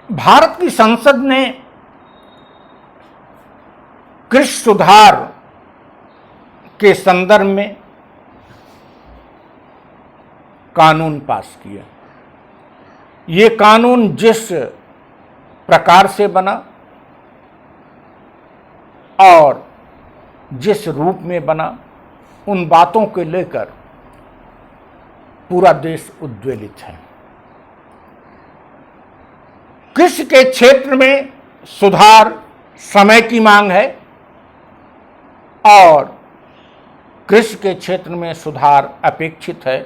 भारत की संसद ने कृषि सुधार के संदर्भ में कानून पास किया। ये कानून जिस प्रकार से बना और जिस रूप में बना, उन बातों को लेकर पूरा देश उद्वेलित है। कृषि के क्षेत्र में सुधार समय की मांग है और कृषि के क्षेत्र में सुधार अपेक्षित है।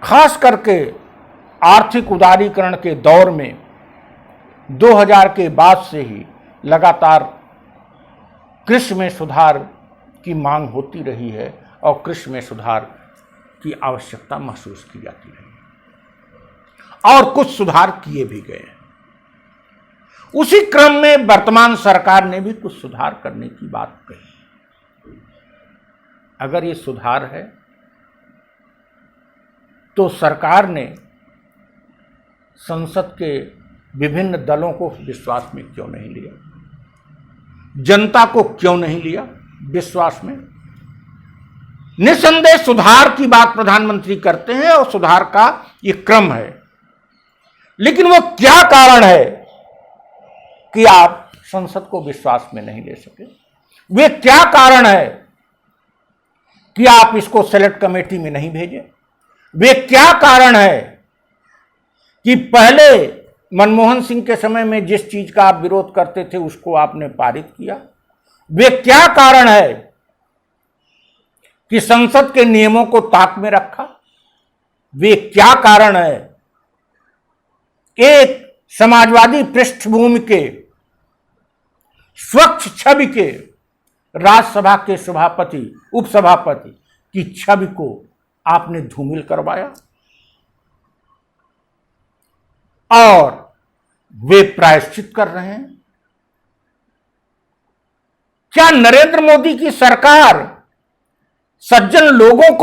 खास करके आर्थिक उदारीकरण के दौर में 2000 के बाद से ही लगातार कृषि में सुधार की मांग होती रही है और कृषि में सुधार की आवश्यकता महसूस की जाती रही है और कुछ सुधार किए भी गए। उसी क्रम में वर्तमान सरकार ने भी कुछ सुधार करने की बात कही। अगर ये सुधार है तो सरकार ने संसद के विभिन्न दलों को विश्वास में क्यों नहीं लिया? जनता को क्यों नहीं लिया विश्वास में? निसंदेह सुधार की बात प्रधानमंत्री करते हैं और सुधार का ये क्रम है, लेकिन वो क्या कारण है कि आप संसद को विश्वास में नहीं ले सके? वे क्या कारण है कि आप इसको सेलेक्ट कमेटी में नहीं भेजे? वे क्या कारण है कि पहले मनमोहन सिंह के समय में जिस चीज का आप विरोध करते थे उसको आपने पारित किया? वे क्या कारण है कि संसद के नियमों को ताक में रखा? वे क्या कारण है एक समाजवादी पृष्ठभूमि के स्वच्छ छवि के राज्यसभा के सभापति उपसभापति की छवि को आपने धूमिल करवाया और वे प्रायश्चित कर रहे हैं? क्या नरेंद्र मोदी की सरकार सज्जन लोगों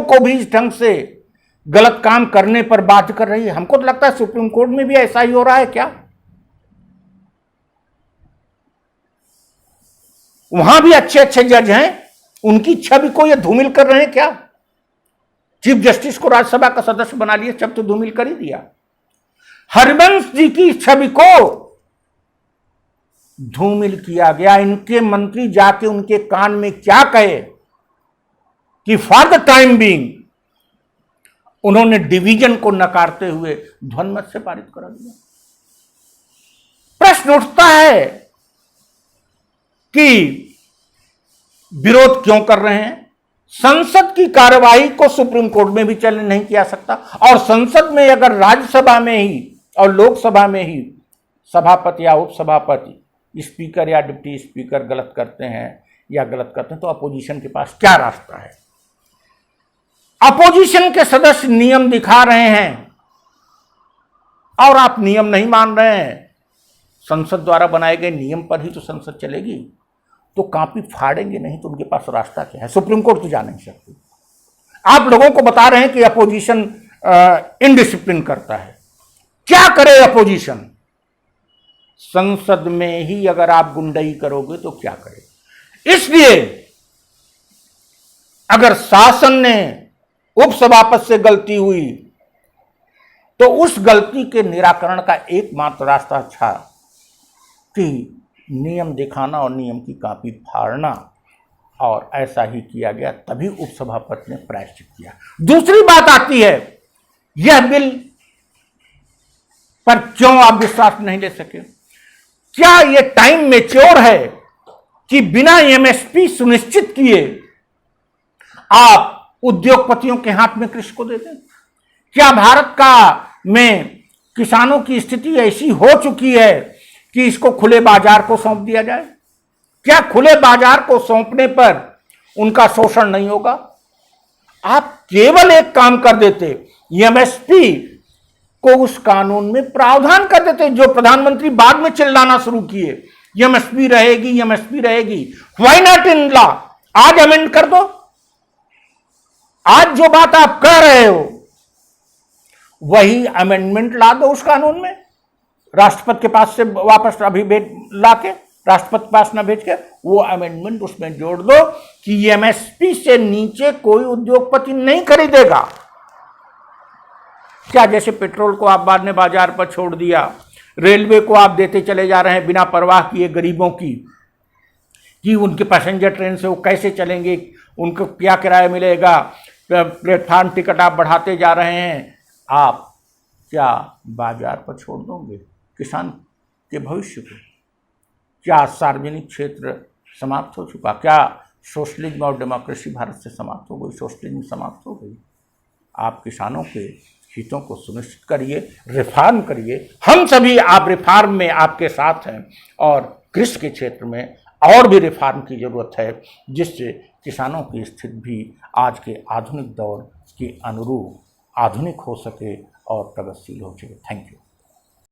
को भी इस ढंग से गलत काम करने पर बाध्य कर रही है? हमको तो लगता है सुप्रीम कोर्ट में भी ऐसा ही हो रहा है। क्या वहां भी अच्छे अच्छे जज हैं, उनकी छवि को ये धूमिल कर रहे हैं? क्या चीफ जस्टिस को राज्यसभा का सदस्य बना लिया, छवि तो धूमिल कर ही दिया। हरिवंश जी की छवि को धूमिल किया गया। इनके मंत्री जाके उनके कान में क्या कहे कि फॉर द टाइम बीइंग उन्होंने डिवीजन को नकारते हुए ध्वनिमत से पारित करा दिया। प्रश्न उठता है कि विरोध क्यों कर रहे हैं? संसद की कार्यवाही को सुप्रीम कोर्ट में भी चैलेंज नहीं किया सकता और संसद में अगर राज्यसभा में ही और लोकसभा में ही सभापति या उपसभापति, स्पीकर या डिप्टी स्पीकर गलत करते हैं तो अपोजिशन के पास क्या रास्ता है? अपोजिशन के सदस्य नियम दिखा रहे हैं और आप नियम नहीं मान रहे हैं। संसद द्वारा बनाए गए नियम पर ही तो संसद चलेगी, तो कॉपी फाड़ेंगे नहीं तो उनके पास रास्ता क्या है? सुप्रीम कोर्ट तो जा नहीं सकती। आप लोगों को बता रहे हैं कि अपोजिशन इनडिसिप्लिन करता है। क्या करे अपोजिशन? संसद में ही अगर आप गुंडई करोगे तो क्या करे? इसलिए अगर शासन ने उपसभापति से गलती हुई तो उस गलती के निराकरण का एकमात्र रास्ता था कि नियम दिखाना और नियम की कॉपी फाड़ना, और ऐसा ही किया गया। तभी उपसभापति ने प्रायश्चित किया। दूसरी बात आती है, यह बिल पर क्यों आप विश्वास नहीं ले सके? क्या यह टाइम मैच्योर है कि बिना एमएसपी सुनिश्चित किए आप उद्योगपतियों के हाथ में कृषि को दे दें? क्या भारत में किसानों की स्थिति ऐसी हो चुकी है कि इसको खुले बाजार को सौंप दिया जाए? क्या खुले बाजार को सौंपने पर उनका शोषण नहीं होगा? आप केवल एक काम कर देते, एमएसपी को उस कानून में प्रावधान कर देते, जो प्रधानमंत्री बाद में चिल्लाना शुरू किए, एमएसपी रहेगी, व्हाई नॉट इन लॉ? आज अमेंड कर दो। आज जो बात आप कह रहे हो वही अमेंडमेंट ला दो उस कानून में, राष्ट्रपति के पास से वापस अभी ला के, राष्ट्रपति के पास ना भेज के वो अमेंडमेंट उसमें जोड़ दो कि एमएसपी से नीचे कोई उद्योगपति नहीं खरीदेगा। क्या जैसे पेट्रोल को आप बाद में बाजार पर छोड़ दिया, रेलवे को आप देते चले जा रहे हैं बिना परवाह किए गरीबों की, कि उनके पैसेंजर ट्रेन से वो कैसे चलेंगे, उनको क्या किराया मिलेगा, प्लेटफार्म टिकट आप बढ़ाते जा रहे हैं। आप क्या बाजार पर छोड़ दोगे किसान के भविष्य को? क्या सार्वजनिक क्षेत्र समाप्त हो चुका? क्या सोशलिज्म और डेमोक्रेसी भारत से समाप्त हो गई? सोशलिज्म समाप्त हो गई? आप किसानों के हितों को सुनिश्चित करिए, रिफॉर्म करिए। हम सभी आप रिफॉर्म में आपके साथ हैं और कृषि के क्षेत्र में और भी रिफॉर्म की जरूरत है, जिससे किसानों की स्थिति भी आज के आधुनिक दौर के अनुरूप आधुनिक हो सके और प्रगतिशील हो सके। Thank you.